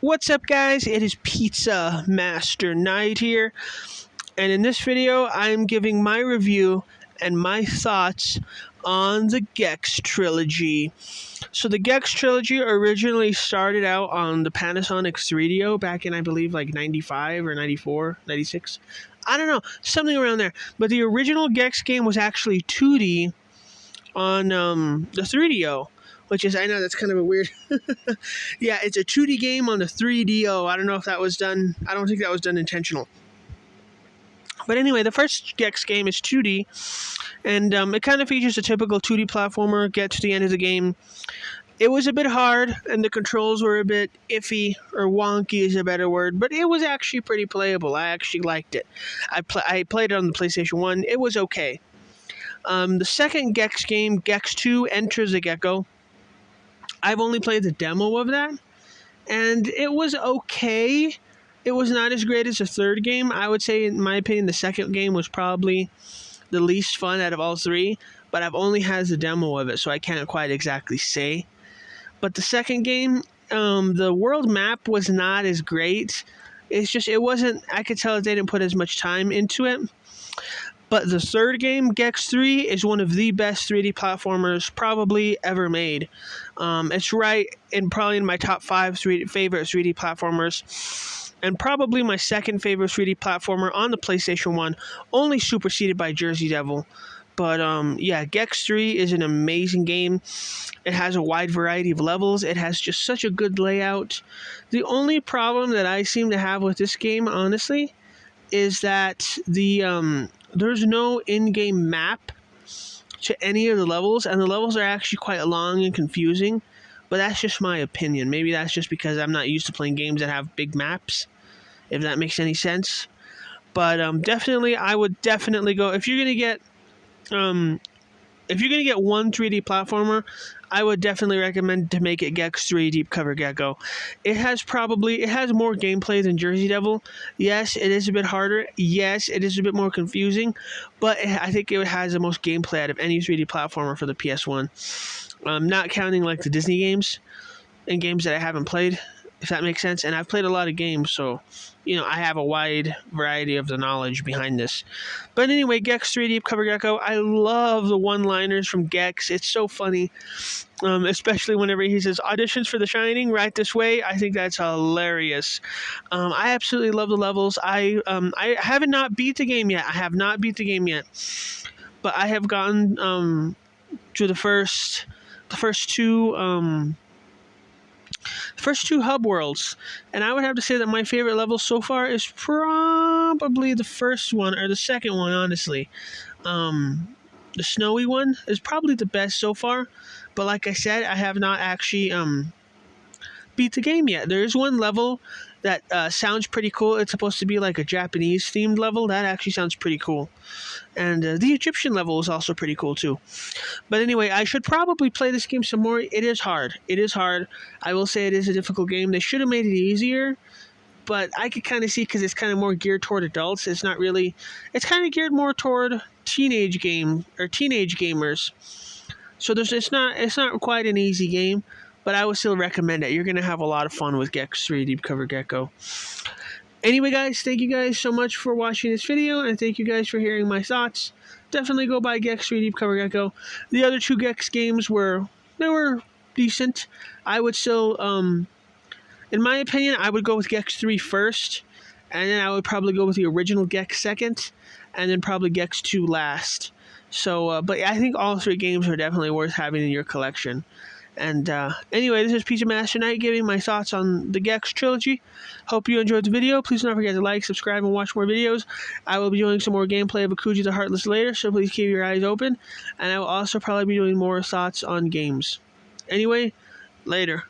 What's up, guys? It is Pizza Master Knight here, and in this video I'm giving my review and my thoughts on the Gex Trilogy. So the Gex Trilogy originally started out on the Panasonic 3DO back in, I believe, like 95 or 94, 96. I don't know, something around there. But the original Gex game was actually 2D on the 3DO. Which is, I know that's kind of a weird, yeah, it's a 2D game on the 3DO. I don't know if that was done, I don't think that was done intentional. But anyway, the first Gex game is 2D, and it kind of features a typical 2D platformer. Get to the end of the game. It was a bit hard, and the controls were a bit iffy, or wonky is a better word, but it was actually pretty playable. I actually liked it. I played it on the PlayStation 1. It was okay. The second Gex game, Gex 2, Enter the Gecko. I've only played the demo of that, and it was okay. It was not as great as the third game. I would say, in my opinion, the second game was probably the least fun out of all three, but I've only had the demo of it, so I can't quite exactly say. But the second game, the world map was not as great. It's just, it wasn't, I could tell they didn't put as much time into it. But the third game, Gex 3, is one of the best 3D platformers probably ever made. It's right in probably in my top 5 favorite 3D platformers, and probably my second favorite 3D platformer on the PlayStation 1, only superseded by Jersey Devil. But yeah, Gex 3 is an amazing game. It has a wide variety of levels. It has just such a good layout. The only problem that I seem to have with this game, honestly, is that there's no in-game map to any of the levels, and the levels are actually quite long and confusing, but that's just my opinion. Maybe that's just because I'm not used to playing games that have big maps, if that makes any sense. But definitely, I would definitely go, if you're gonna get one 3D platformer, I would definitely recommend to make it Gex 3 Deep Cover Gecko. It has more gameplay than Jersey Devil. Yes, it is a bit harder. Yes, it is a bit more confusing, but I think it has the most gameplay out of any 3D platformer for the PS1. Not counting like the Disney games and games that I haven't played, if that makes sense. And I've played a lot of games, so I have a wide variety of the knowledge behind this. But anyway, Gex 3 Deep Cover Gecko, I love the one-liners from Gex. It's so funny, especially whenever he says, "Auditions for The Shining, right this way." I think that's hilarious. I absolutely love the levels. I haven't not beat the game yet. I have not beat the game yet. But I have gotten to the first two hub worlds, and I would have to say that my favorite level so far is probably the first one, or the second one, honestly. The snowy one is probably the best so far, but like I said, I have not actually beat the game yet. There is one level that sounds pretty cool. It's supposed to be like a Japanese themed level. That actually sounds pretty cool. And the Egyptian level is also pretty cool too. But anyway, I should probably play this game some more. It is hard. It is hard. I will say it is a difficult game. They should have made it easier, but I could kind of see, because it's kind of more geared toward adults. It's not really, it's kind of geared more toward teenage gamers. So it's not quite an easy game, but I would still recommend it. You're going to have a lot of fun with Gex 3 Deep Cover Gecko. Anyway, guys, thank you guys so much for watching this video, and thank you guys for hearing my thoughts. Definitely go buy Gex 3 Deep Cover Gecko. The other two Gex games were decent. I would still, in my opinion, I would go with Gex 3 first, and then I would probably go with the original Gex second, and then probably Gex 2 last. So, but I think all three games are definitely worth having in your collection. And anyway, this is Pizza Master Knight giving my thoughts on the Gex Trilogy. Hope you enjoyed the video. Please don't forget to like, subscribe, and watch more videos. I will be doing some more gameplay of Akuji the Heartless later, so please keep your eyes open. And I will also probably be doing more thoughts on games. Anyway, later.